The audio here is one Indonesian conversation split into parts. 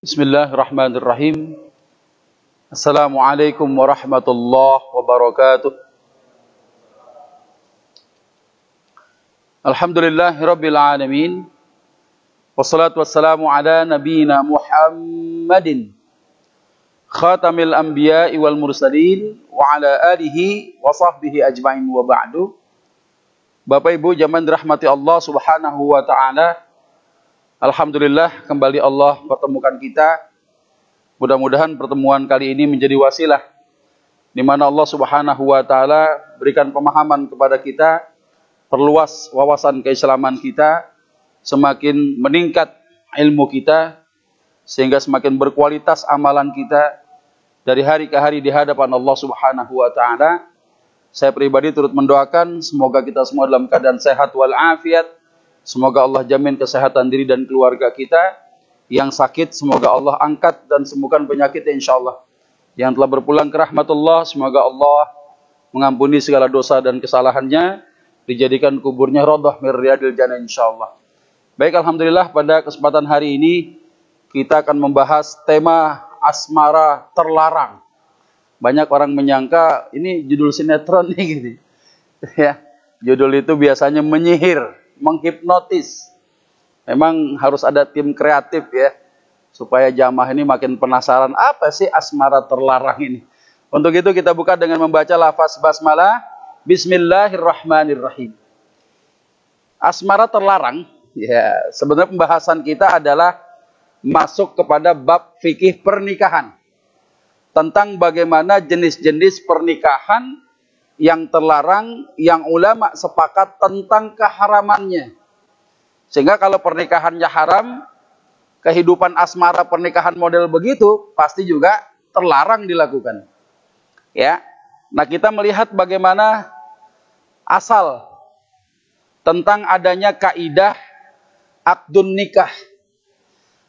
Bismillahirrahmanirrahim. Assalamualaikum warahmatullahi wabarakatuh. Alhamdulillahirabbil alamin. Wassalatu wassalamu ala nabiyyina Muhammadin khatamil anbiya'i wal mursalin wa ala alihi wa sahbihi ajma'in wa ba'du. Bapak Ibu jamaah dirahmati Allah Subhanahu wa taala. Alhamdulillah kembali Allah pertemukan kita. Mudah-mudahan pertemuan kali ini menjadi wasilah di mana Allah Subhanahu wa taala berikan pemahaman kepada kita, perluas wawasan keislaman kita, semakin meningkat ilmu kita sehingga semakin berkualitas amalan kita dari hari ke hari di hadapan Allah Subhanahu wa taala. Saya pribadi turut mendoakan semoga kita semua dalam keadaan sehat wal afiat. Semoga Allah jamin kesehatan diri dan keluarga kita. Yang sakit semoga Allah angkat dan sembuhkan penyakitnya insyaallah. Yang telah berpulang ke rahmatullah semoga Allah mengampuni segala dosa dan kesalahannya. Dijadikan kuburnya radhah min riyadil jannah insyaallah. Baik, alhamdulillah pada kesempatan hari ini kita akan membahas tema asmara terlarang. Banyak orang menyangka ini judul sinetron nih gitu. Ya, judul itu biasanya menyihir, menghipnotis. Memang harus ada tim kreatif ya, supaya jamaah ini makin penasaran apa sih asmara terlarang ini. Untuk itu kita buka dengan membaca lafaz basmalah. Bismillahirrahmanirrahim. Asmara terlarang, ya sebenarnya pembahasan kita adalah masuk kepada bab fikih pernikahan. Tentang bagaimana jenis-jenis pernikahan yang terlarang, yang ulama sepakat tentang keharamannya. Sehingga kalau pernikahannya haram, kehidupan asmara pernikahan model begitu pasti juga terlarang dilakukan. Ya. Nah, kita melihat bagaimana asal tentang adanya kaidah akdun nikah.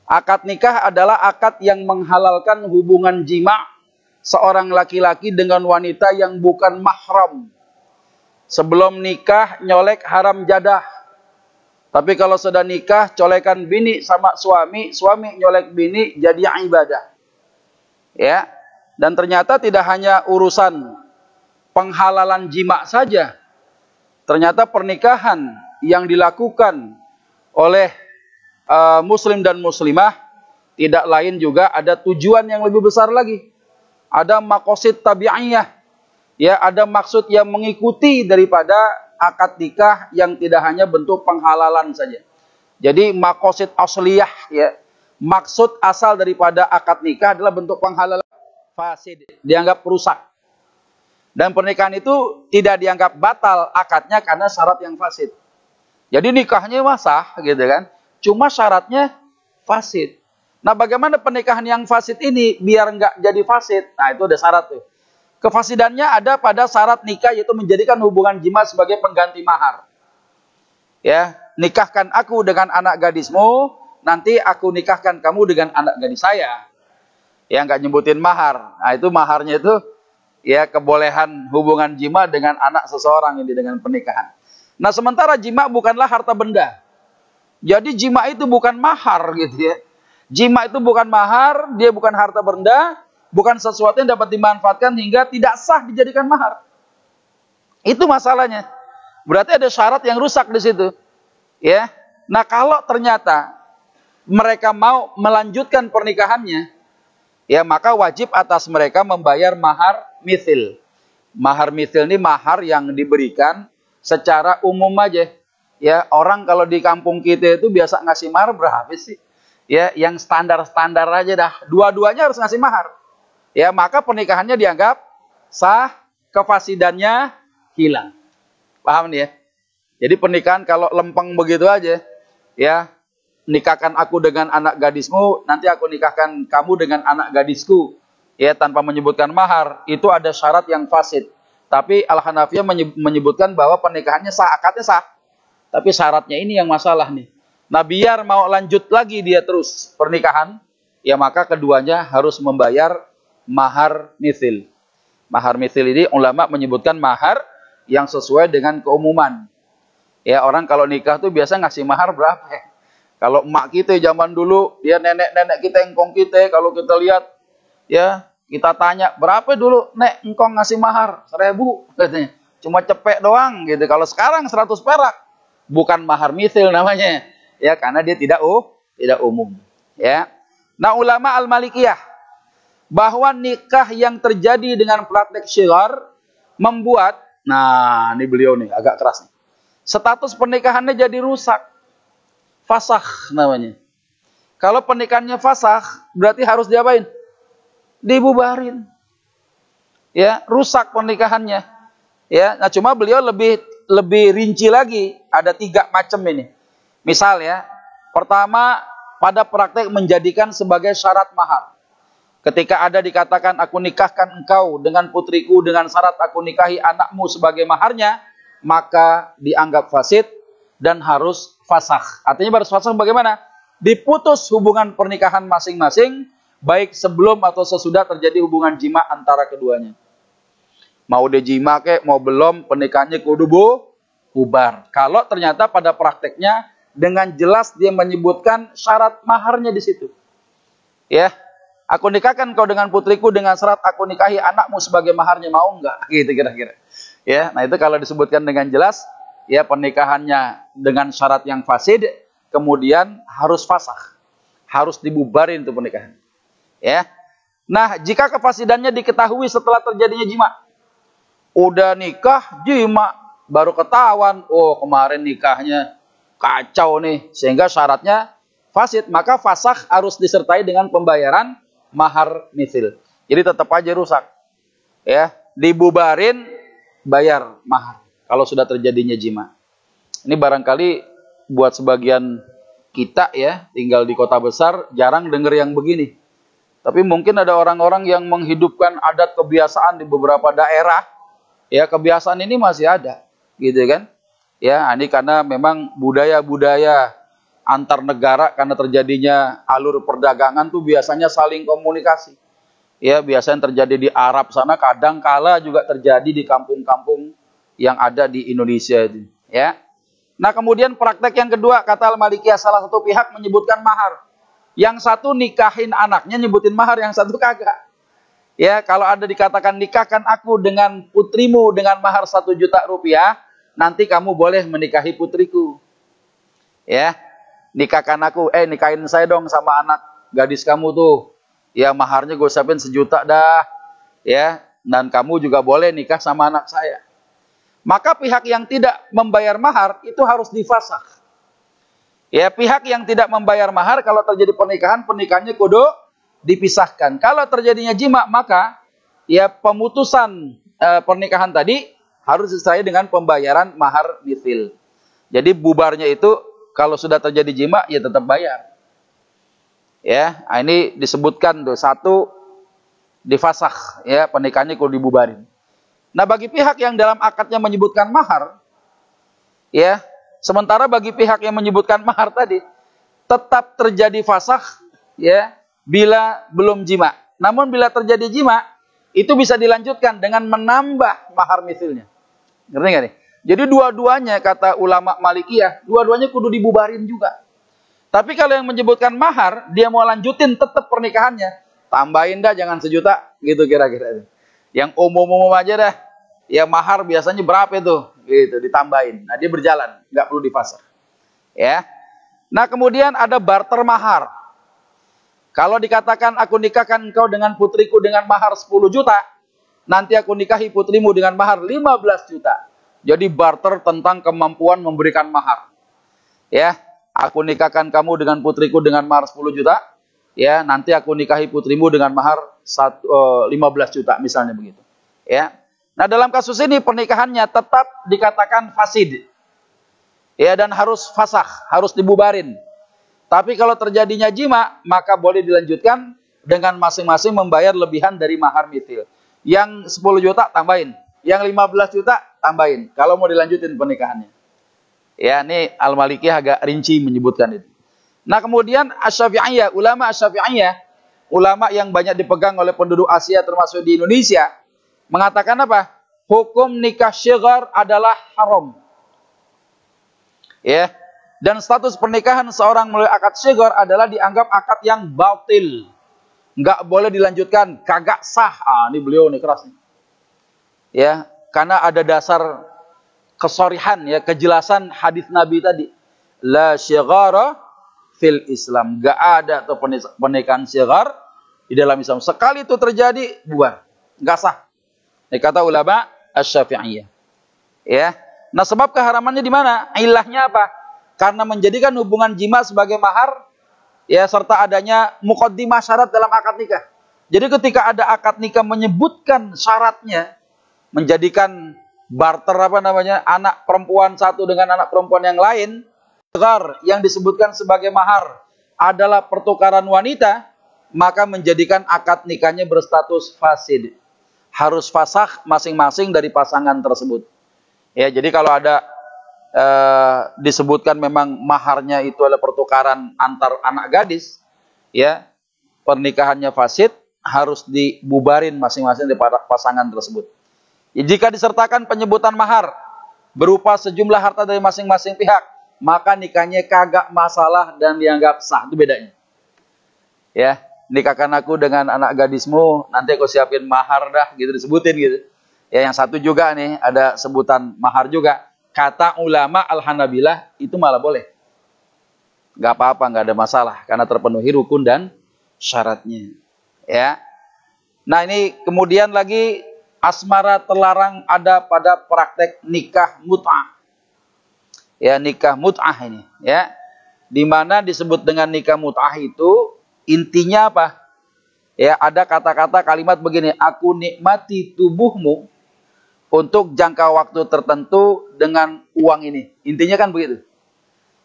Akad nikah adalah akad yang menghalalkan hubungan jima seorang laki-laki dengan wanita yang bukan mahram. Sebelum nikah nyolek haram jadah. Tapi kalau sudah nikah, colekan bini sama suami, suami nyolek bini jadi ibadah. Ya. Dan ternyata tidak hanya urusan penghalalan jima saja. Ternyata pernikahan yang dilakukan oleh muslim dan muslimah tidak lain juga ada tujuan yang lebih besar lagi. Ada maqasid tabi'iyah. Ya, ada maksud yang mengikuti daripada akad nikah yang tidak hanya bentuk penghalalan saja. Jadi maqasid asliyah ya. Maksud asal daripada akad nikah adalah bentuk penghalalan fasid, dianggap rusak. Dan pernikahan itu tidak dianggap batal akadnya karena syarat yang fasid. Jadi nikahnya sah gitu kan. Cuma syaratnya fasid. Nah, bagaimana pernikahan yang fasid ini biar enggak jadi fasid? Nah, itu ada syarat tuh. Kefasidannya ada pada syarat nikah yaitu menjadikan hubungan jima sebagai pengganti mahar. Ya, nikahkan aku dengan anak gadismu, nanti aku nikahkan kamu dengan anak gadis saya. Ya, enggak nyebutin mahar. Nah, itu maharnya itu ya kebolehan hubungan jima dengan anak seseorang ini dengan pernikahan. Nah, sementara jima bukanlah harta benda. Jadi jima itu bukan mahar gitu ya. Jima itu bukan mahar, dia bukan harta benda, bukan sesuatu yang dapat dimanfaatkan hingga tidak sah dijadikan mahar. Itu masalahnya. Berarti ada syarat yang rusak di situ. Ya. Nah, kalau ternyata mereka mau melanjutkan pernikahannya, ya maka wajib atas mereka membayar mahar mithil. Mahar mithil ini mahar yang diberikan secara umum aja. Ya, orang kalau di kampung kita itu biasa ngasih mahar berapa sih? Ya, yang standar-standar aja dah. Dua-duanya harus ngasih mahar. Ya, maka pernikahannya dianggap sah, kefasidannya hilang. Paham nih ya? Jadi pernikahan kalau lempeng begitu aja, ya, nikahkan aku dengan anak gadismu, nanti aku nikahkan kamu dengan anak gadisku, ya, tanpa menyebutkan mahar, itu ada syarat yang fasid. Tapi Al-Hanafiyah menyebutkan bahwa pernikahannya sah, akadnya sah. Tapi syaratnya ini yang masalah nih. Nah, biar mau lanjut lagi dia terus pernikahan, ya maka keduanya harus membayar mahar mithil. Mahar mithil ini ulama menyebutkan mahar yang sesuai dengan keumuman. Ya, orang kalau nikah tuh biasa ngasih mahar berapa ya? Kalau emak kita zaman dulu, ya nenek-nenek kita, engkong kita, kalau kita lihat, ya kita tanya, berapa dulu nek engkong ngasih mahar? 1.000 katanya. Cuma cepek doang gitu. Kalau sekarang 100 perak, bukan mahar mithil namanya. Ya, karena dia tidak umum. Ya. Nah, ulama Al-Malikiyah, bahwa nikah yang terjadi dengan praktek syighar membuat, nah ini beliau nih agak keras nih, status pernikahannya jadi rusak. Fasakh namanya. Kalau pernikahannya fasakh, berarti harus diapain? Dibubarin. Ya, rusak pernikahannya. Ya, nah cuma beliau lebih rinci lagi, ada 3 macam ini. Misal ya, pertama pada praktek menjadikan sebagai syarat mahar. Ketika ada dikatakan aku nikahkan engkau dengan putriku dengan syarat aku nikahi anakmu sebagai maharnya, maka dianggap fasid dan harus fasakh. Artinya harus fasakh bagaimana? Diputus hubungan pernikahan masing-masing, baik sebelum atau sesudah terjadi hubungan jima antara keduanya. Mau dia jima kek, mau belum, pernikahannya kudu bubar. Kalau ternyata pada prakteknya dengan jelas dia menyebutkan syarat maharnya di situ. Ya, aku nikahkan kau dengan putriku dengan syarat aku nikahi anakmu sebagai maharnya, mau enggak? Gitu kira-kira. Ya, nah itu kalau disebutkan dengan jelas, ya pernikahannya dengan syarat yang fasid, kemudian harus fasakh, harus dibubarin itu pernikahan. Ya, nah jika kefasidannya diketahui setelah terjadinya jima, udah nikah jima baru ketahuan, oh kemarin nikahnya kacau nih, sehingga syaratnya fasid, maka fasakh harus disertai dengan pembayaran mahar mithil. Jadi tetap aja rusak. Ya, dibubarin, bayar mahar kalau sudah terjadinya jima. Ini barangkali buat sebagian kita ya, tinggal di kota besar, jarang dengar yang begini. Tapi mungkin ada orang-orang yang menghidupkan adat kebiasaan di beberapa daerah. Ya, kebiasaan ini masih ada, gitu kan? Ya, ini karena memang budaya-budaya antar negara, karena terjadinya alur perdagangan tuh biasanya saling komunikasi. Ya, biasanya terjadi di Arab sana, kadang kala juga terjadi di kampung-kampung yang ada di Indonesia itu. Ya. Nah, kemudian praktek yang kedua, kata Al-Malikiyah, salah satu pihak menyebutkan mahar. Yang satu nikahin anaknya nyebutin mahar, yang satu kagak. Ya, kalau ada dikatakan nikahkan aku dengan putrimu dengan mahar 1 juta rupiah, nanti kamu boleh menikahi putriku. Ya, nikahin saya dong sama anak gadis kamu tuh. Ya, maharnya gue siapin 1 juta dah. Ya, dan kamu juga boleh nikah sama anak saya. Maka pihak yang tidak membayar mahar itu harus difasakh. Ya, pihak yang tidak membayar mahar kalau terjadi pernikahan, pernikahannya kudu dipisahkan. Kalau terjadinya jima, maka ya pemutusan pernikahan tadi harus disertai dengan pembayaran mahar mithil. Jadi bubarnya itu kalau sudah terjadi jima ya tetap bayar. Ya, ini disebutkan tuh, 1 difasakh, ya pernikahannya kudu dibubarin. Nah, bagi pihak yang dalam akadnya menyebutkan mahar, ya, sementara bagi pihak yang menyebutkan mahar tadi tetap terjadi fasakh, ya, bila belum jima. Namun bila terjadi jima, itu bisa dilanjutkan dengan menambah mahar mithilnya. Ngerti nggak nih? Jadi dua-duanya kata ulama Malikiyah, dua-duanya kudu dibubarin juga. Tapi kalau yang menyebutkan mahar, dia mau lanjutin tetap pernikahannya, tambahin dah jangan 1 juta, gitu kira-kira. Yang umum-umum aja dah. Ya mahar biasanya berapa itu? Gitu, ditambahin. Nah, dia berjalan, nggak perlu difasakh. Ya. Nah, kemudian ada barter mahar. Kalau dikatakan aku nikahkan engkau dengan putriku dengan mahar 10 juta, nanti aku nikahi putrimu dengan mahar 15 juta. Jadi barter tentang kemampuan memberikan mahar. Ya, aku nikahkan kamu dengan putriku dengan mahar 10 juta, ya, nanti aku nikahi putrimu dengan mahar 15 juta misalnya begitu. Ya. Nah, dalam kasus ini pernikahannya tetap dikatakan fasid. Ya, dan harus fasakh, harus dibubarin. Tapi kalau terjadinya jima, maka boleh dilanjutkan dengan masing-masing membayar lebihan dari mahar mithil. Yang 10 juta tambahin, yang 15 juta tambahin kalau mau dilanjutin pernikahannya. Ya, ini Al-Malikiyah agak rinci menyebutkan itu. Nah, kemudian Asy-Syafi'iyah, ulama Asy-Syafi'iyah, ulama yang banyak dipegang oleh penduduk Asia termasuk di Indonesia, mengatakan apa? Hukum nikah syighar adalah haram. Ya. Dan status pernikahan seorang melalui akad syighar adalah dianggap akad yang batil. Nggak boleh dilanjutkan, kagak sah. Ini beliau nih keras nih. Ya, karena ada dasar kesorihan, ya, kejelasan hadis Nabi tadi. La syighara fil Islam. Nggak ada tuh pernikahan syighar di dalam Islam. Sekali itu terjadi, bubar. Nggak sah. Ini kata ulama Asy-Syafi'iyah. Ya. Nah, sebab keharamannya di mana? Ilahnya apa? Karena menjadikan hubungan jima sebagai mahar, ya, serta adanya muqaddimah syarat dalam akad nikah. Jadi ketika ada akad nikah menyebutkan syaratnya, menjadikan barter anak perempuan satu dengan anak perempuan yang lain, yang disebutkan sebagai mahar adalah pertukaran wanita, maka menjadikan akad nikahnya berstatus fasid. Harus fasakh masing-masing dari pasangan tersebut. Ya, jadi kalau ada disebutkan memang maharnya itu adalah pertukaran antar anak gadis, ya, pernikahannya fasid, harus dibubarin masing-masing dari pasangan tersebut. Ya, jika disertakan penyebutan mahar berupa sejumlah harta dari masing-masing pihak, maka nikahnya kagak masalah dan dianggap sah. Itu bedanya. Ya, nikahkan aku dengan anak gadismu, nanti aku siapin mahar dah, gitu disebutin gitu. Ya, yang satu juga nih ada sebutan mahar juga. Kata ulama Al-Hanabilah itu malah boleh. Gak apa-apa, gak ada masalah. Karena terpenuhi rukun dan syaratnya. Ya. Nah, ini kemudian lagi asmara terlarang ada pada praktek nikah mut'ah. Ya, nikah mut'ah ini. Ya. Dimana disebut dengan nikah mut'ah itu intinya apa? Ya, ada kata-kata kalimat begini. Aku nikmati tubuhmu untuk jangka waktu tertentu dengan uang ini. Intinya kan begitu.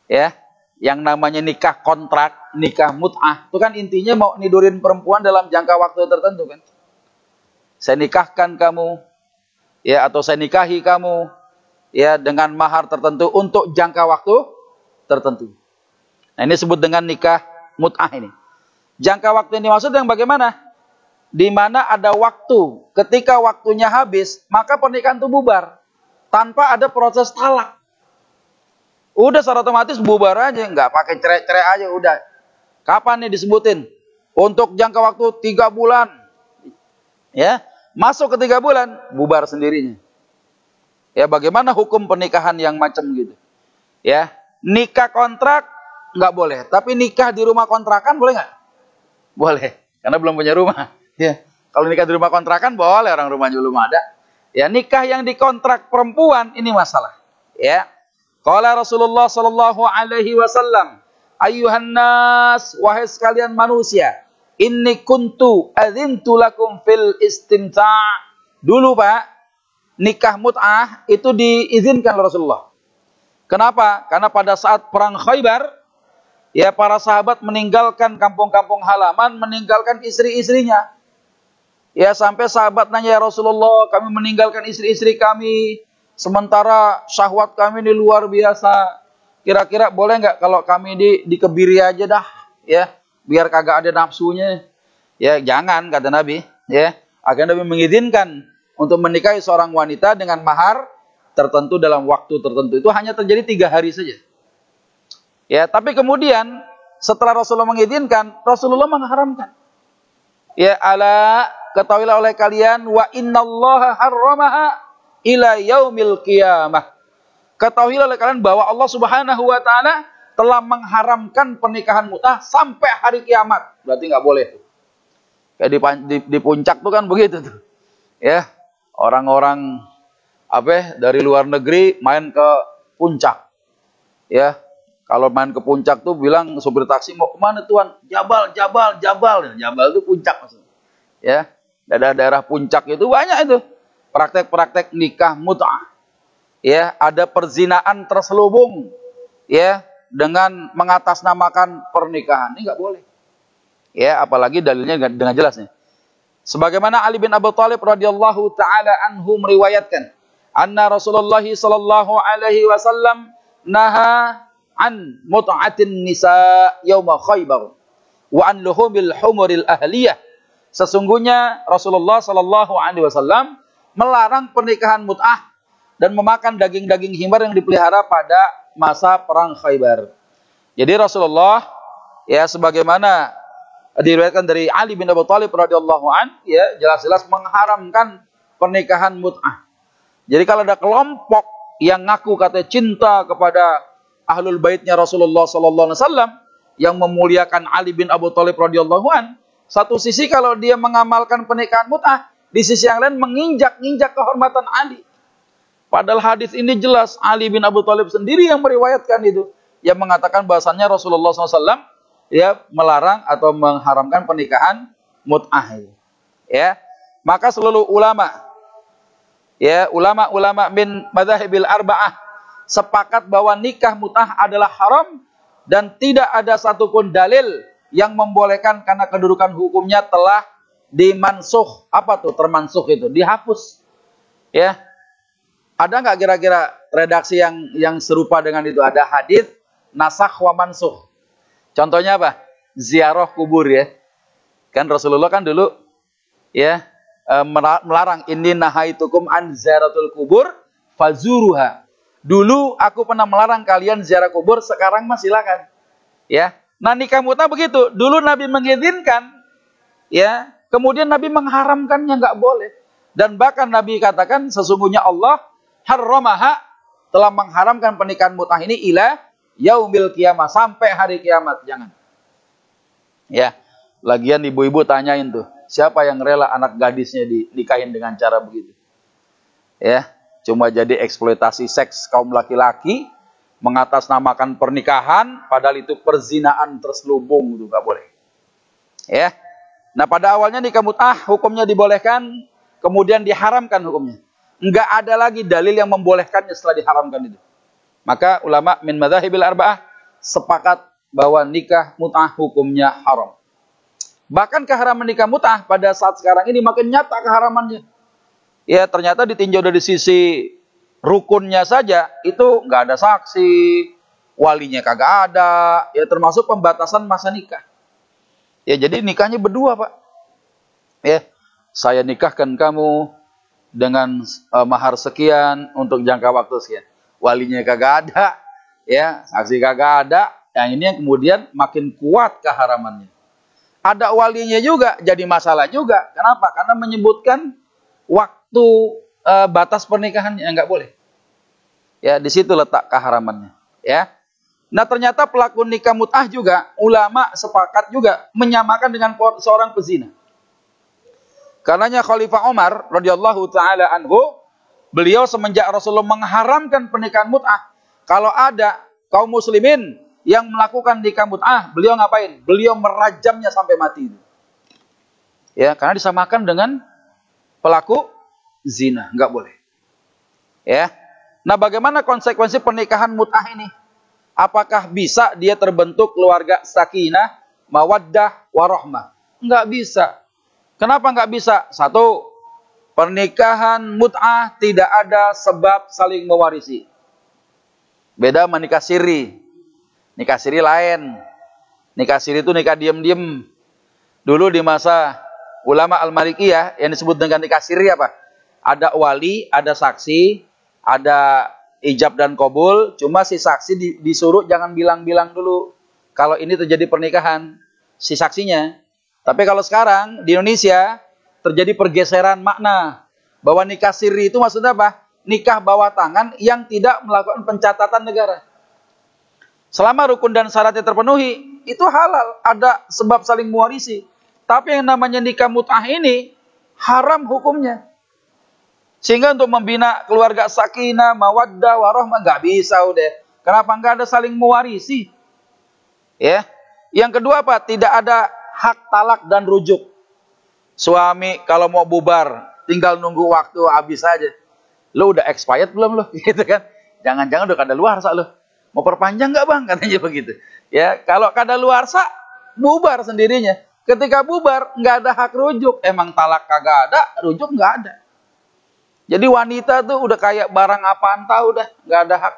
Ya, yang namanya nikah kontrak, nikah mut'ah, itu kan intinya mau nidurin perempuan dalam jangka waktu tertentu kan. Saya nikahkan kamu, ya, atau saya nikahi kamu, ya, dengan mahar tertentu untuk jangka waktu tertentu. Nah, ini disebut dengan nikah mut'ah ini. Jangka waktu yang dimaksud yang bagaimana? Di mana ada waktu, ketika waktunya habis, maka pernikahan itu bubar tanpa ada proses talak. Udah secara otomatis bubar aja, nggak pakai cerai-cerai aja, udah. Kapan nih disebutin? Untuk jangka waktu 3 bulan. Ya, masuk ke 3 bulan, bubar sendirinya. Ya, bagaimana hukum pernikahan yang macam gitu? Ya, nikah kontrak nggak boleh, tapi nikah di rumah kontrakan boleh nggak? Boleh, karena belum punya rumah. Ya, kalau nikah di rumah kontrakan boleh, orang rumahnya belum ada. Ya, nikah yang dikontrak perempuan ini masalah. Ya, qala Rasulullah sallallahu alaihi wasallam, ayyuhan nas, wahai sekalian manusia, inni kuntu adzintu lakum fil istimta'. Dulu Pak, nikah mut'ah itu diizinkan oleh Rasulullah. Kenapa? Karena pada saat perang Khaybar, ya, para sahabat meninggalkan kampung-kampung halaman, meninggalkan istri-istrinya. Ya, sampai sahabat nanya, ya Rasulullah, kami meninggalkan istri-istri kami, sementara syahwat kami ini luar biasa. Kira-kira boleh nggak kalau kami dikebiri aja dah, ya, biar kagak ada nafsunya. Ya, jangan, kata Nabi. Ya, akhirnya Nabi mengizinkan untuk menikahi seorang wanita dengan mahar tertentu dalam waktu tertentu. Itu hanya terjadi 3 hari saja. Ya, tapi kemudian setelah Rasulullah mengizinkan, Rasulullah mengharamkan. Ya, ala, ketahuilah oleh kalian, wa innallaha harramaha ila yaumil qiyamah. Ketahuilah oleh kalian bahwa Allah Subhanahu wa taala telah mengharamkan pernikahan mut'ah sampai hari kiamat. Berarti nggak boleh tuh. Kayak di puncak tuh kan begitu tuh. Ya, orang-orang dari luar negeri main ke puncak. Ya, kalau main ke puncak tuh bilang supir taksi, mau kemana tuan? Jabal, Jabal, Jabal. Jabal itu puncak maksudnya. Ya, daerah-daerah puncak itu banyak itu praktek-praktek nikah mut'ah. Ya, ada perzinaan terselubung, ya, dengan mengatasnamakan pernikahan. Ini nggak boleh. Ya, apalagi dalilnya dengan jelas nih. Sebagaimana Ali bin Abi Thalib radhiyallahu taala anhu meriwayatkan, anna Rasulullah sallallahu alaihi wasallam naha an mut'atin nisa yauma Khaybar wa an luhumil humuril ahliyah. Sesungguhnya Rasulullah sallallahu alaihi wasallam melarang pernikahan mut'ah dan memakan daging-daging himar yang dipelihara pada masa perang Khaybar. Jadi Rasulullah ya sebagaimana diriwayatkan dari Ali bin Abi Thalib radhiyallahu an, ya jelas-jelas mengharamkan pernikahan mut'ah. Jadi kalau ada kelompok yang ngaku kata cinta kepada ahlul baitnya Rasulullah sallallahu alaihi wasallam yang memuliakan Ali bin Abi Thalib radhiyallahu an, satu sisi kalau dia mengamalkan pernikahan mut'ah, di sisi yang lain menginjak-injak kehormatan Ali. Padahal hadis ini jelas Ali bin Abi Thalib sendiri yang meriwayatkan itu, yang mengatakan bahwasannya Rasulullah SAW ya melarang atau mengharamkan pernikahan mut'ah. Ya, maka seluruh ulama, ya ulama-ulama min madzahibil arba'ah sepakat bahwa nikah mut'ah adalah haram dan tidak ada satupun dalil yang membolehkan karena kedudukan hukumnya telah dimansuh. Apa tuh termansuh itu? Dihapus. Ya. Ada nggak kira-kira redaksi yang serupa dengan itu? Ada hadis nasakh wa mansuh. Contohnya apa? Ziarah kubur ya. Kan Rasulullah kan dulu ya melarang inni nahaitukum an ziaratul kubur fazuruha. Dulu aku pernah melarang kalian ziarah kubur, sekarang mah silakan. Ya. Nah, nikah mut'ah begitu. Dulu Nabi mengizinkan, ya. Kemudian Nabi mengharamkannya, nggak boleh. Dan bahkan Nabi katakan sesungguhnya Allah harramaha, telah mengharamkan pernikahan mut'ah ini ila yaumil qiyamah, sampai hari kiamat. Jangan. Ya. Lagian ibu-ibu tanyain tuh, siapa yang rela anak gadisnya dinikahin dengan cara begitu? Ya, cuma jadi eksploitasi seks kaum laki-laki, mengatasnamakan pernikahan, padahal itu perzinaan terselubung, itu nggak boleh. Ya. Nah, pada awalnya nikah mut'ah hukumnya dibolehkan, kemudian diharamkan hukumnya. Enggak ada lagi dalil yang membolehkannya setelah diharamkan itu. Maka ulama min madzahibil arba'ah sepakat bahwa nikah mut'ah hukumnya haram. Bahkan keharaman nikah mut'ah pada saat sekarang ini makin nyata keharamannya. Ya, ternyata ditinjau dari sisi rukunnya saja, itu nggak ada saksi, walinya kagak ada, ya termasuk pembatasan masa nikah. Ya, jadi nikahnya berdua, Pak. Ya, saya nikahkan kamu dengan mahar sekian untuk jangka waktu sekian. Walinya kagak ada, ya, saksi kagak ada. Yang ini yang kemudian makin kuat keharamannya. Ada walinya juga, jadi masalah juga. Kenapa? Karena menyebutkan waktu batas pernikahannya, nggak boleh. Ya, di situ letak keharamannya. Ya. Nah, ternyata pelaku nikah mut'ah juga, ulama sepakat juga menyamakan dengan seorang pezina. Karenanya Khalifah Umar radhiyallahu taala anhu, beliau semenjak Rasulullah mengharamkan pernikahan mut'ah, kalau ada kaum muslimin yang melakukan nikah mut'ah, beliau ngapain? Beliau merajamnya sampai mati. Ya, karena disamakan dengan pelaku zina, nggak boleh. Ya. Nah, bagaimana konsekuensi pernikahan mut'ah ini? Apakah bisa dia terbentuk keluarga sakinah, mawaddah, warahmah? Nggak bisa. Kenapa nggak bisa? Satu, pernikahan mut'ah tidak ada sebab saling mewarisi. Beda sama nikah siri. Nikah siri lain. Nikah siri itu nikah diam-diam. Dulu di masa ulama Al-Malikiyah yang disebut dengan nikah siri apa? Ada wali, ada saksi, ada ijab dan qabul. Cuma si saksi disuruh jangan bilang-bilang dulu kalau ini terjadi pernikahan si saksinya. Tapi kalau sekarang di Indonesia terjadi pergeseran makna bahwa nikah siri itu maksudnya apa? Nikah bawah tangan yang tidak melakukan pencatatan negara. Selama rukun dan syaratnya terpenuhi, itu halal, ada sebab saling mewarisi. Tapi yang namanya nikah mut'ah ini haram hukumnya. Sehingga untuk membina keluarga sakinah, mawaddah, warahmah nggak bisa udah. Kenapa nggak ada saling mewarisi? Ya. Yang kedua apa? Tidak ada hak talak dan rujuk. Suami kalau mau bubar, tinggal nunggu waktu habis aja. Lo udah expired belum lo? Gitu kan? Jangan-jangan udah kadaluarsa lo. Mau perpanjang nggak bang? Katanya begitu. Ya, kalau kadaluarsa bubar sendirinya. Ketika bubar nggak ada hak rujuk. Emang talak kagak ada, rujuk nggak ada. Jadi wanita tuh udah kayak barang apaan tahu dah, nggak ada hak.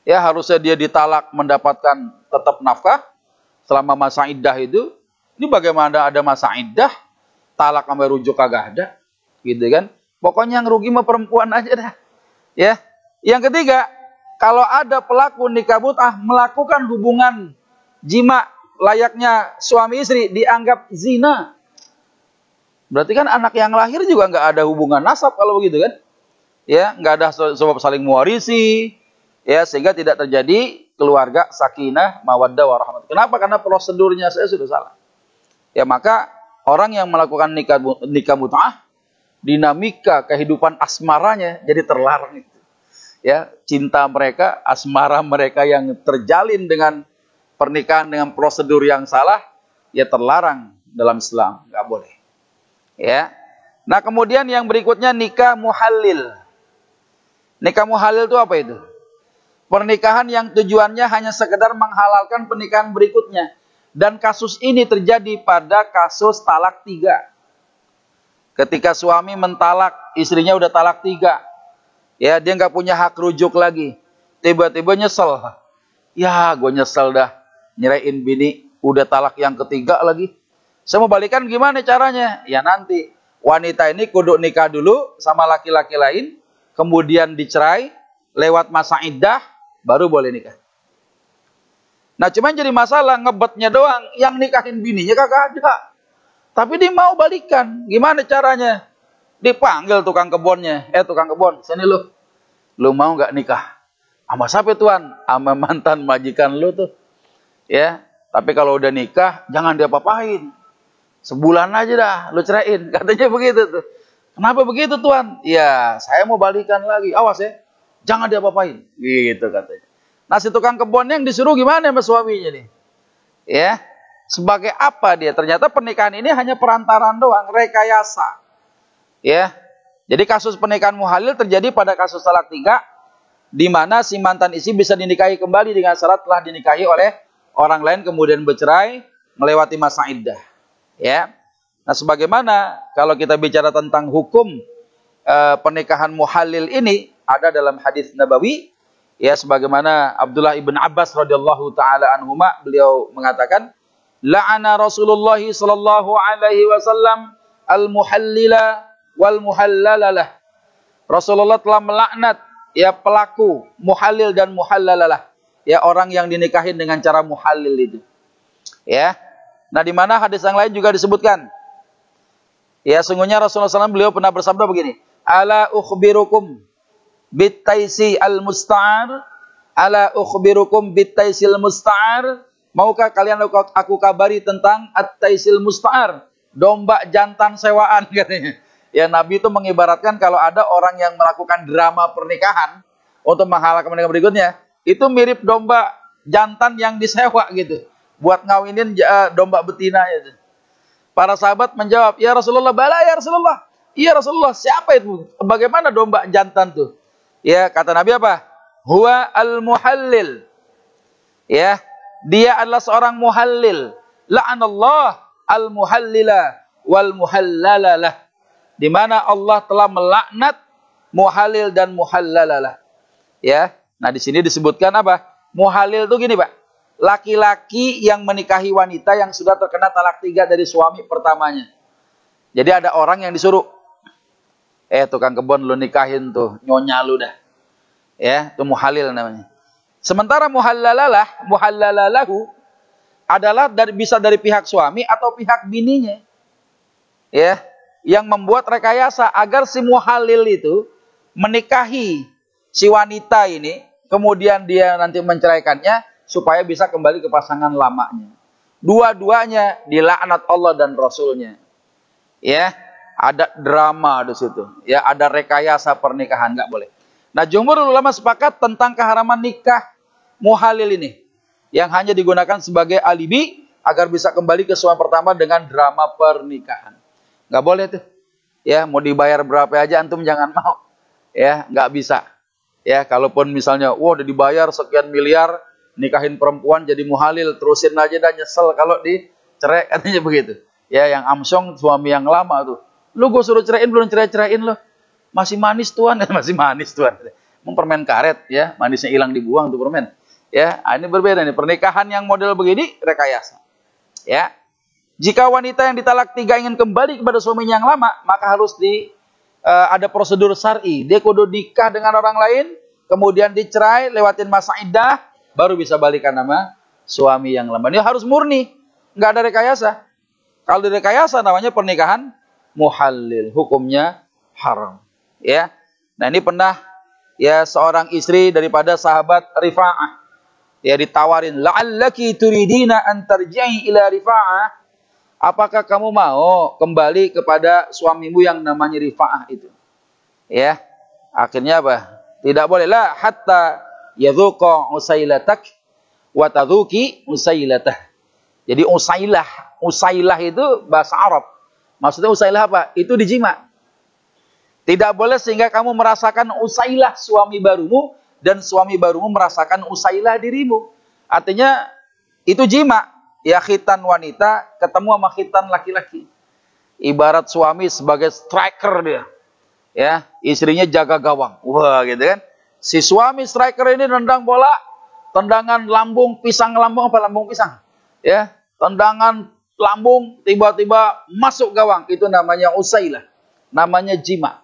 Ya harusnya dia ditalak mendapatkan tetap nafkah selama masa iddah itu. Ini bagaimana ada masa iddah, talak sampai rujuk kagak ada, gitu kan? Pokoknya yang rugi mah perempuan aja dah. Ya. Yang ketiga, kalau ada pelaku nikah mut'ah melakukan hubungan jima layaknya suami istri, dianggap zina. Berarti kan anak yang lahir juga nggak ada hubungan nasab kalau begitu kan? Ya, nggak ada sebab saling mewarisi, ya, sehingga tidak terjadi keluarga sakinah, mawaddah, warahmah. Kenapa? Karena prosedurnya saya sudah salah. Ya, maka orang yang melakukan nikah mut'ah, dinamika kehidupan asmaranya jadi terlarang itu. Ya, cinta mereka, asmara mereka yang terjalin dengan pernikahan dengan prosedur yang salah, ya terlarang dalam Islam, nggak boleh. Ya. Nah, kemudian yang berikutnya nikah muhallil. Nikah muhallil itu apa itu? Pernikahan yang tujuannya hanya sekedar menghalalkan pernikahan berikutnya. Dan kasus ini terjadi pada kasus talak 3. Ketika suami mentalak, istrinya udah talak 3. Ya, dia nggak punya hak rujuk lagi. Tiba-tiba nyesel. Ya, gue nyesel dah. Nyerain bini, udah talak yang ketiga lagi. Saya mau balikan gimana caranya? Ya nanti, wanita ini kudu nikah dulu sama laki-laki lain, kemudian dicerai, lewat masa iddah, baru boleh nikah. Nah, cuman jadi masalah, ngebetnya doang. Yang nikahin bininya kagak ada. Tapi dia mau balikan. Gimana caranya? Dipanggil tukang kebunnya. Tukang kebun, sini lu. Lu mau nggak nikah? Sama siapa tuan? Sama mantan majikan lu tuh. Ya, tapi kalau udah nikah, jangan diapa-apain. Sebulan aja dah, lu ceraiin. Katanya begitu tuh. Kenapa begitu tuan? Ya, saya mau balikan lagi. Awas ya, jangan diapa-apain. Gitu katanya. Nah, si tukang kebun yang disuruh gimana sama suaminya nih? Ya, sebagai apa dia? Ternyata pernikahan ini hanya perantaraan doang, rekayasa. Ya, jadi kasus pernikahan muhalil terjadi pada kasus talak 3, di mana si mantan istri bisa dinikahi kembali dengan syarat telah dinikahi oleh orang lain kemudian bercerai melewati masa iddah. Ya, nah sebagaimana kalau kita bicara tentang hukum pernikahan muhalil ini ada dalam hadis Nabawi. Ya, sebagaimana Abdullah ibn Abbas radhiyallahu taala anhuma, beliau mengatakan, la'ana Rasulullah sallallahu alaihi wasallam al-muhallila wal muhallalalah. Rasulullah telah melaknat ya pelaku muhallil dan muhallalalah. Ya, orang yang dinikahin dengan cara muhallil itu. Ya. Nah, di mana hadis yang lain juga disebutkan. Ya, sungguhnya Rasulullah SAW beliau pernah bersabda begini, ala ukhbirukum bitaisi al-musta'ar, ala ukhbirukum bitaisil musta'ar, maukah kalian aku kabari tentang at-taisil musta'ar, domba jantan sewaan katanya. Ya, Nabi itu mengibaratkan kalau ada orang yang melakukan drama pernikahan untuk menghalalkan pernikahan berikutnya, itu mirip domba jantan yang disewa gitu, buat ngawinin domba betina itu. Para sahabat menjawab, ya Rasulullah, bala ya Rasulullah. Iya Rasulullah, siapa itu? Bagaimana domba jantan tuh? Ya, kata Nabi apa? Huwa al-muhallil. Ya, dia adalah seorang muhallil. La'anallah al-muhallila wal muhallalalah. Di mana Allah telah melaknat muhallil dan muhallalalah. Ya. Nah, di sini disebutkan apa? Muhallil itu gini, Pak. Laki-laki yang menikahi wanita yang sudah terkena talak 3 dari suami pertamanya. Jadi ada orang yang disuruh, tukang kebun lu nikahin tuh nyonya lu dah. Ya, itu muhallil namanya. Sementara muhallalalahu adalah bisa dari pihak suami atau pihak bininya. Ya, yang membuat rekayasa agar si muhallil itu menikahi si wanita ini, kemudian dia nanti menceraikannya supaya bisa kembali ke pasangan lamanya. Dua-duanya dilaknat Allah dan Rasulnya. Ya, ada drama di situ. Ya, ada rekayasa pernikahan, nggak boleh. Nah, jumhur ulama sepakat tentang keharaman nikah muhallil ini, yang hanya digunakan sebagai alibi agar bisa kembali ke suami pertama dengan drama pernikahan. Nggak boleh tuh. Ya, mau dibayar berapa aja antum jangan mau. Ya, nggak bisa. Ya, kalaupun misalnya, udah dibayar sekian miliar, nikahin perempuan jadi muhallil, terusin aja dah, nyesel kalau dicerai, katanya begitu. Ya, yang amsyong suami yang lama tuh. Lu gue suruh ceraiin, belum ceraiin lo. Masih manis tuan, masih manis tuan. Mau permen karet, ya, manisnya hilang dibuang tuh permen. Ya, ini berbeda nih. Pernikahan yang model begini rekayasa. Ya. Jika wanita yang ditalak 3 ingin kembali kepada suaminya yang lama, maka harus ada prosedur syar'i. Dia kudu nikah dengan orang lain, kemudian dicerai, lewatin masa iddah, baru bisa balikan nama suami yang lama. Ini harus murni, nggak ada rekayasa. Kalau direkayasa namanya pernikahan muhallil, hukumnya haram. Ya, nah ini pernah ya seorang istri daripada sahabat Rifa'ah, ya ditawarin, la'allaki turidina an tarji'i ila Rifa'ah, apakah kamu mau kembali kepada suamimu yang namanya Rifa'ah itu? Ya, akhirnya apa? Tidak boleh lah, hatta yadhuqa usailatak wa tadhuki usailatah. Jadi usailah itu bahasa Arab. Maksudnya usailah apa? Itu dijima. Tidak boleh sehingga kamu merasakan usailah suami barumu dan suami barumu merasakan usailah dirimu. Artinya itu jima. Ya, khitan wanita ketemu sama khitan laki-laki. Ibarat suami sebagai striker dia. Ya, istrinya jaga gawang. Wah, gitu kan. Si suami striker ini nendang bola, tendangan lambung pisang, lambung apa lambung pisang? Ya, tendangan lambung tiba-tiba masuk gawang. Itu namanya usailah. Namanya jima.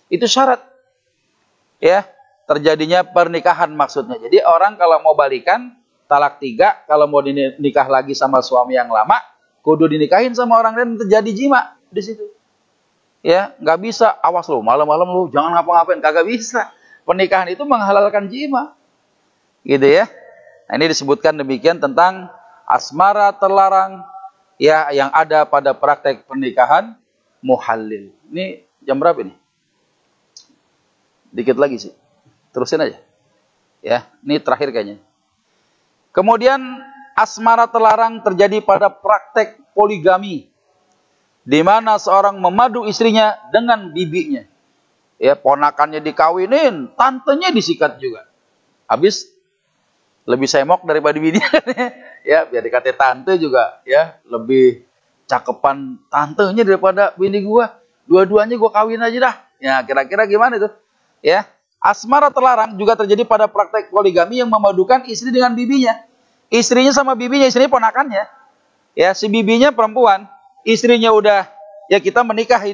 Itu syarat. Ya, terjadinya pernikahan maksudnya. Jadi orang kalau mau balikan, talak 3, kalau mau dinikah lagi sama suami yang lama, kudu dinikahin sama orang lain, terjadi jima di situ. Ya, nggak bisa, awas lu, malam-malam lu jangan ngapa-ngapain, kagak bisa. Pernikahan itu menghalalkan jima. Gitu ya. Nah, ini disebutkan demikian tentang asmara terlarang ya yang ada pada praktek pernikahan muhallil. Ini jam berapa ini? Dikit lagi sih. Terusin aja. Ya, ini terakhir kayaknya. Kemudian asmara terlarang terjadi pada praktek poligami, di mana seorang memadu istrinya dengan bibinya. Ya, ponakannya dikawinin, tantenya disikat juga. Habis lebih semok daripada bini. Ya, biar dikata tante juga ya, lebih cakepan tantenya daripada bini gua. Dua-duanya gua kawin aja dah. Ya, kira-kira gimana itu? Ya, asmara terlarang juga terjadi pada praktek poligami yang memadukan istri dengan bibinya. Istrinya sama bibinya, istrinya ponakannya. Ya, si bibinya perempuan, istrinya udah ya kita menikahi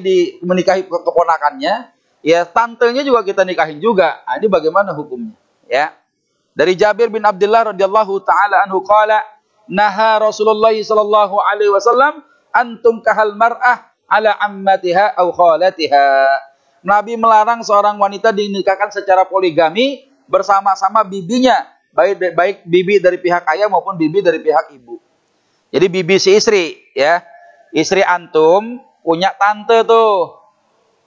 keponakannya, ya tantenya juga kita nikahin juga. Nah, ini bagaimana hukumnya? Ya. Dari Jabir bin Abdullah radhiyallahu taala anhu qala, naha Rasulullah sallallahu alaihi wasallam antum kahal mar'ah ala ammatiha aw khalatiha. Nabi melarang seorang wanita dinikahkan secara poligami bersama-sama bibinya, baik bibi dari pihak ayah maupun bibi dari pihak ibu. Jadi bibi si istri, ya. Istri antum punya tante tuh.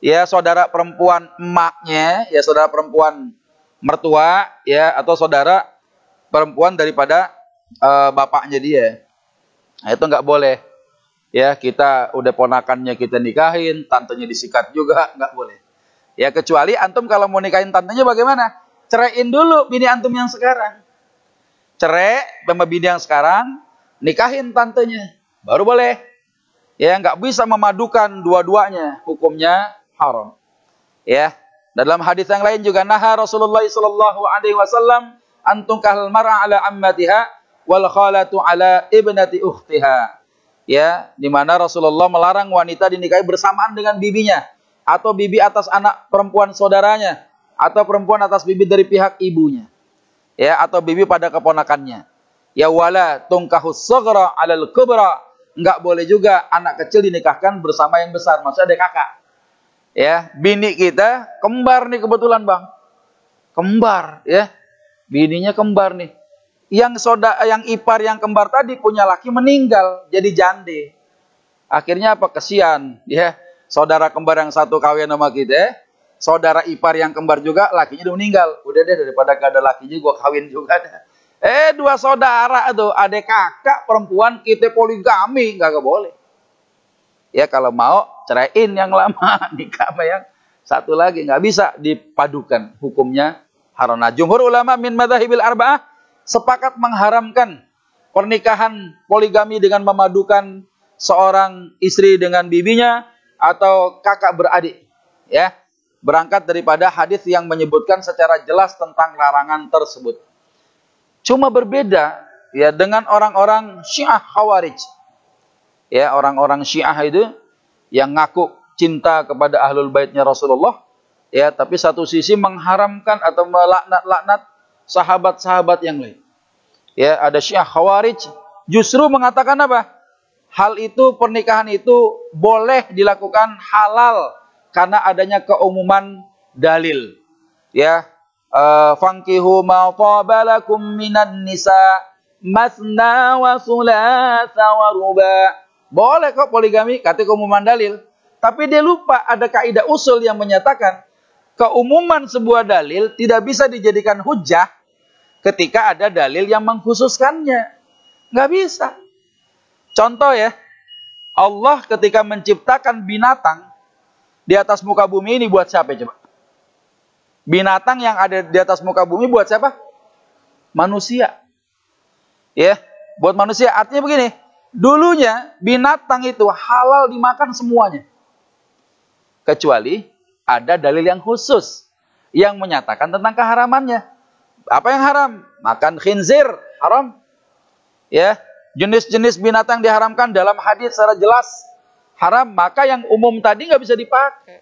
Ya, saudara perempuan emaknya, ya saudara perempuan mertua, ya atau saudara perempuan daripada bapaknya dia. Nah, itu nggak boleh. Ya, kita udah ponakannya kita nikahin, tantenya disikat juga, nggak boleh. Ya, kecuali antum kalau mau nikahin tantenya bagaimana? Ceraiin dulu bini antum yang sekarang. Cerai sama bini yang sekarang, nikahin tantenya, baru boleh. Ya, nggak bisa memadukan dua-duanya, hukumnya haram. Ya, dalam hadis yang lain juga naha Rasulullah sallallahu alaihi wasallam antum kahal mar'a ala ammatiha wal khalatu ala ibnati ukhtiha. Ya, di mana Rasulullah melarang wanita dinikahi bersamaan dengan bibinya, atau bibi atas anak perempuan saudaranya, atau perempuan atas bibi dari pihak ibunya, ya atau bibi pada keponakannya. Ya wala tungkahus saghra 'alal kubra, enggak boleh juga anak kecil dinikahkan bersama yang besar, maksudnya ada kakak. Ya, bini kita kembar nih kebetulan, Bang. Kembar, ya. Bininya kembar nih. Yang ipar yang kembar tadi punya laki meninggal, jadi jande. Akhirnya apa? Kesian, ya. Saudara kembar yang satu kawin sama kita, saudara ipar yang kembar juga, lakinya udah meninggal. Udah deh, daripada gak ada lakinya, gue kawin juga deh. Dua saudara tuh, adek kakak perempuan, kita poligami, gak boleh. Ya kalau mau, ceraiin yang lama, nikah sama yang satu lagi. Gak bisa dipadukan, hukumnya haram. Nah, jumhur ulama min madhahibil arba'ah sepakat mengharamkan pernikahan poligami dengan memadukan seorang istri dengan bibinya, atau kakak beradik, ya, berangkat daripada hadis yang menyebutkan secara jelas tentang larangan tersebut. Cuma berbeda ya dengan orang-orang Syiah Khawarij. Ya, orang-orang Syiah itu yang ngaku cinta kepada ahlul baitnya Rasulullah, Ya, tapi satu sisi mengharamkan atau melaknat-laknat sahabat-sahabat yang lain. Ya, ada Syiah Khawarij justru mengatakan apa? Hal itu, pernikahan itu boleh dilakukan halal karena adanya keumuman dalil. Ya, fankihu ma tabalakum minan nisa masna wa thulatha wa ruba. Boleh kok poligami, kata keumuman dalil. Tapi dia lupa ada kaidah usul yang menyatakan keumuman sebuah dalil tidak bisa dijadikan hujah ketika ada dalil yang mengkhususkannya. Nggak bisa. Contoh ya, Allah ketika menciptakan binatang di atas muka bumi ini buat siapa coba? Binatang yang ada di atas muka bumi buat siapa? Manusia. Ya, buat manusia. Artinya begini, dulunya binatang itu halal dimakan semuanya. Kecuali ada dalil yang khusus yang menyatakan tentang keharamannya. Apa yang haram? Makan khinzir, haram. Ya, jenis-jenis binatang diharamkan dalam hadis secara jelas haram, maka yang umum tadi nggak bisa dipakai.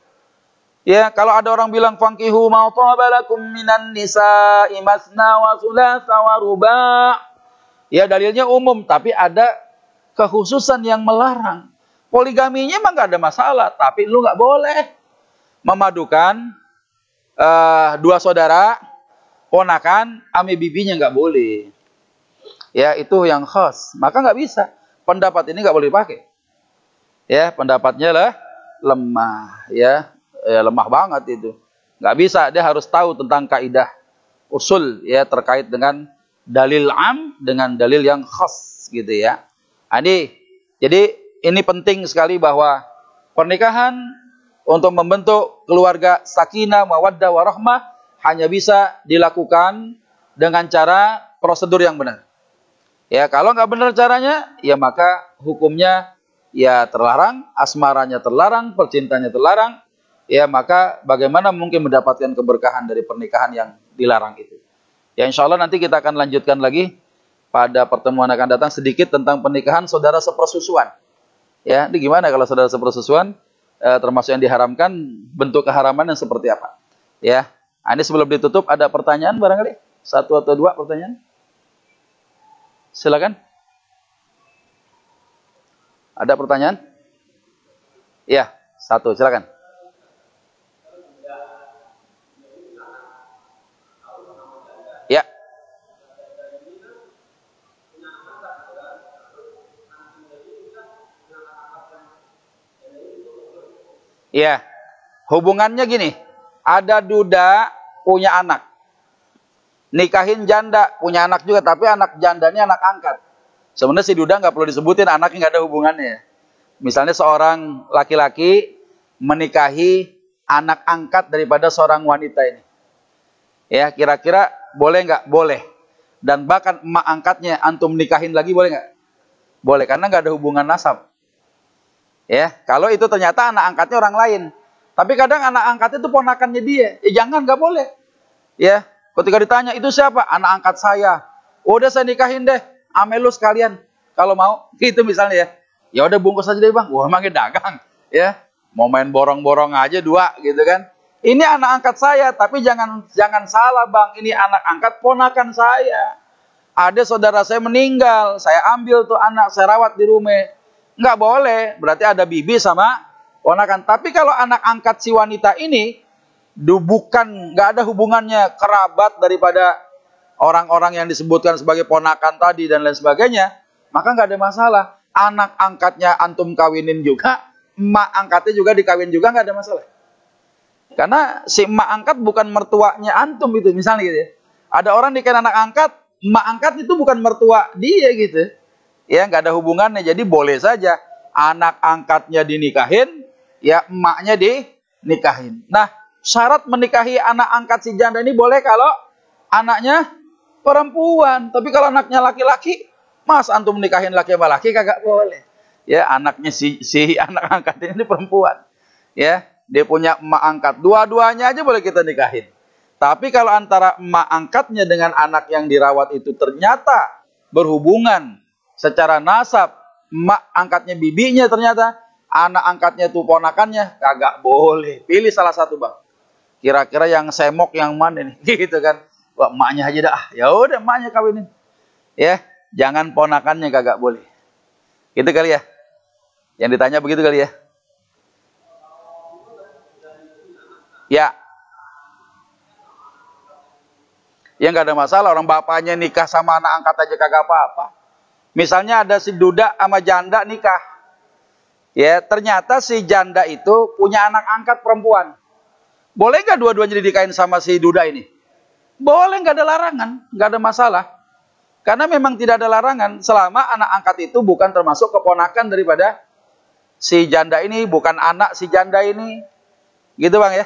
Ya, kalau ada orang bilang fankihu ma tabalakum minan nisa'i masna wa thulatha wa ruba. Ya, dalilnya umum tapi ada kekhususan yang melarang. Poligaminya emang nggak ada masalah, tapi lu nggak boleh memadukan dua saudara, ponakan, ame bibinya nggak boleh. Ya, itu yang khas. Maka nggak bisa. Pendapat ini nggak boleh dipakai. Ya, pendapatnya lah lemah. Ya, lemah banget itu. Nggak bisa. Dia harus tahu tentang kaidah usul ya terkait dengan dalil am dengan dalil yang khas gitu ya. Jadi ini penting sekali bahwa pernikahan untuk membentuk keluarga sakinah, mawaddah, warahmah hanya bisa dilakukan dengan cara prosedur yang benar. Ya, kalau nggak benar caranya, ya maka hukumnya ya terlarang, asmaranya terlarang, percintanya terlarang. Ya, maka bagaimana mungkin mendapatkan keberkahan dari pernikahan yang dilarang itu. Ya, insya Allah nanti kita akan lanjutkan lagi pada pertemuan akan datang sedikit tentang pernikahan saudara sepersusuan. Ya, ini gimana kalau saudara sepersusuan, termasuk yang diharamkan, bentuk keharaman yang seperti apa? Ya, ini sebelum ditutup ada pertanyaan barangkali? 1 atau 2 pertanyaan? Silakan. Ada pertanyaan? Ya, 1, silakan. Ya. Ya. Hubungannya gini, ada duda punya anak. Nikahin janda, punya anak juga, tapi anak jandanya anak angkat. Sebenarnya si duda nggak perlu disebutin, anaknya nggak ada hubungannya. Misalnya seorang laki-laki menikahi anak angkat daripada seorang wanita ini. Ya, kira-kira boleh nggak? Boleh. Dan bahkan emak angkatnya antum nikahin lagi boleh nggak? Boleh, karena nggak ada hubungan nasab. Ya, kalau itu ternyata anak angkatnya orang lain. Tapi kadang anak angkatnya itu ponakannya dia. Ya jangan, nggak boleh. Ya, ketika ditanya, itu siapa? Anak angkat saya. Udah saya nikahin deh, amelu sekalian. Kalau mau, gitu misalnya ya. Ya udah bungkus aja deh bang. Wah, emangnya dagang. Ya, mau main borong-borong aja 2 gitu kan. Ini anak angkat saya, tapi jangan salah bang. Ini anak angkat ponakan saya. Ada saudara saya meninggal, saya ambil tuh anak, saya rawat di rumah. Nggak boleh, berarti ada bibi sama ponakan. Tapi kalau anak angkat si wanita ini, bukan, nggak ada hubungannya kerabat daripada orang-orang yang disebutkan sebagai ponakan tadi dan lain sebagainya, maka nggak ada masalah. Anak angkatnya antum kawinin juga, emak angkatnya juga dikawin juga, nggak ada masalah. Karena si emak angkat bukan mertuanya antum itu, misalnya gitu ya. Ada orang nikahin anak angkat, emak angkat itu bukan mertua dia gitu. Ya, nggak ada hubungannya, jadi boleh saja anak angkatnya dinikahin, ya emaknya dinikahin. Nah, syarat menikahi anak angkat si janda ini boleh kalau anaknya perempuan. Tapi kalau anaknya laki-laki, mas antum nikahin laki sama laki kagak boleh. Ya, anaknya si anak angkat ini perempuan. Ya, dia punya emak angkat. Dua-duanya aja boleh kita nikahin. Tapi kalau antara emak angkatnya dengan anak yang dirawat itu ternyata berhubungan secara nasab, emak angkatnya bibinya ternyata, anak angkatnya itu ponakannya, kagak boleh. Pilih salah satu bang. Kira-kira yang semok yang mana nih? Gitu kan. Wah, emaknya aja dah. Ya udah emaknya kawinin. Ya, jangan ponakannya kagak boleh. Gitu kali ya. Yang ditanya begitu kali ya. Ya. Ya nggak ada masalah, orang bapaknya nikah sama anak angkat aja kagak apa-apa. Misalnya ada si duda sama janda nikah. Ya, ternyata si janda itu punya anak angkat perempuan. Boleh nggak dua-duanya dinikahin sama si duda ini? Boleh, nggak ada larangan, nggak ada masalah. Karena memang tidak ada larangan selama anak angkat itu bukan termasuk keponakan daripada si janda ini, bukan anak si janda ini. Gitu Bang ya.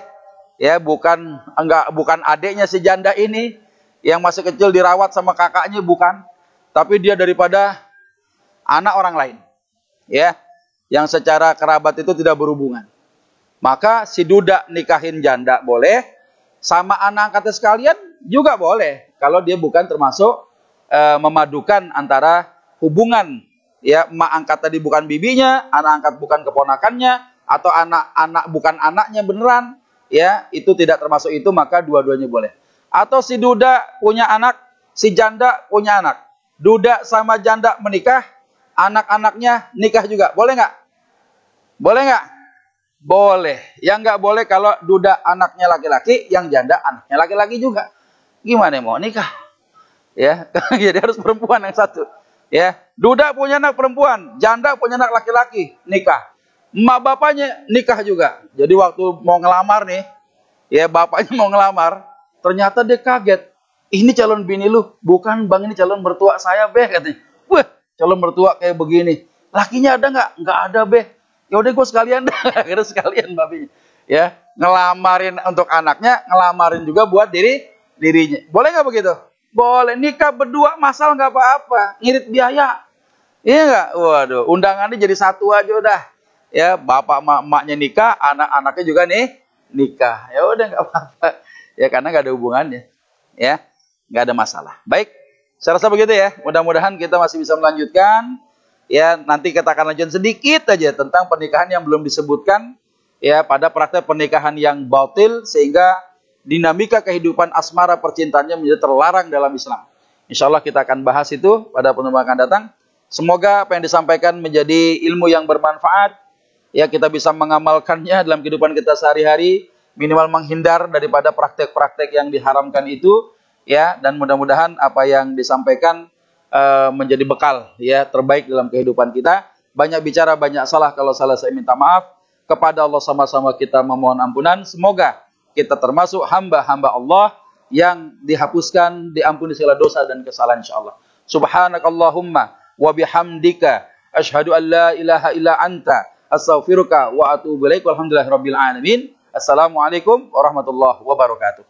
Ya, bukan adiknya si janda ini yang masih kecil dirawat sama kakaknya, bukan. Tapi dia daripada anak orang lain. Ya, yang secara kerabat itu tidak berhubungan. Maka si duda nikahin janda boleh, sama anak angkatnya sekalian juga boleh. Kalau dia bukan termasuk memadukan antara hubungan. Ya, emak angkat tadi bukan bibinya, anak angkat bukan keponakannya, atau anak-anak bukan anaknya beneran. Ya, itu tidak termasuk itu, maka dua-duanya boleh. Atau si duda punya anak, si janda punya anak. Duda sama janda menikah, anak-anaknya nikah juga. Boleh nggak? Boleh nggak? Boleh. Yang nggak boleh kalau duda anaknya laki-laki, yang janda anaknya laki-laki juga. Gimana mau nikah? Ya, jadi harus perempuan yang satu. Ya, duda punya anak perempuan, janda punya anak laki-laki, nikah. Emak bapaknya nikah juga. Jadi waktu mau ngelamar nih, ya bapaknya mau ngelamar, ternyata dia kaget. Ini calon bini lu, bukan bang, ini calon mertua saya, beh, katanya. Wah, calon mertua kayak begini. Lakinya ada nggak? Nggak ada, beh. Ya udah gue sekalian, akhirnya sekalian babinya. Ya, ngelamarin untuk anaknya, ngelamarin juga buat dirinya. Boleh nggak begitu? Boleh. Nikah berdua masal nggak apa-apa, ngirit biaya. Iya nggak? Waduh, undangannya jadi satu aja udah. Ya, bapak emaknya nikah, anak-anaknya juga nih nikah. Ya udah nggak apa-apa. Ya karena nggak ada hubungannya. Ya, nggak ada masalah. Baik, saya rasa begitu ya. Mudah-mudahan kita masih bisa melanjutkan. Ya, nanti kita akan lanjut sedikit aja tentang pernikahan yang belum disebutkan. Ya, pada praktek pernikahan yang batil sehingga dinamika kehidupan asmara percintaannya menjadi terlarang dalam Islam. Insya Allah kita akan bahas itu pada pertemuan akan datang. Semoga apa yang disampaikan menjadi ilmu yang bermanfaat. Ya, kita bisa mengamalkannya dalam kehidupan kita sehari-hari. Minimal menghindar daripada praktek-praktek yang diharamkan itu. Ya, dan mudah-mudahan apa yang disampaikan menjadi bekal ya terbaik dalam kehidupan kita. Banyak bicara, banyak salah. Kalau salah saya minta maaf. Kepada Allah sama-sama kita memohon ampunan. Semoga kita termasuk hamba-hamba Allah yang dihapuskan, diampuni segala dosa dan kesalahan insyaallah. Subhanakallahumma wa bihamdika asyhadu an la ilaha illa anta astaghfiruka wa atubu ilaik. Walhamdulillahirabbil alamin. Assalamualaikum warahmatullahi wabarakatuh.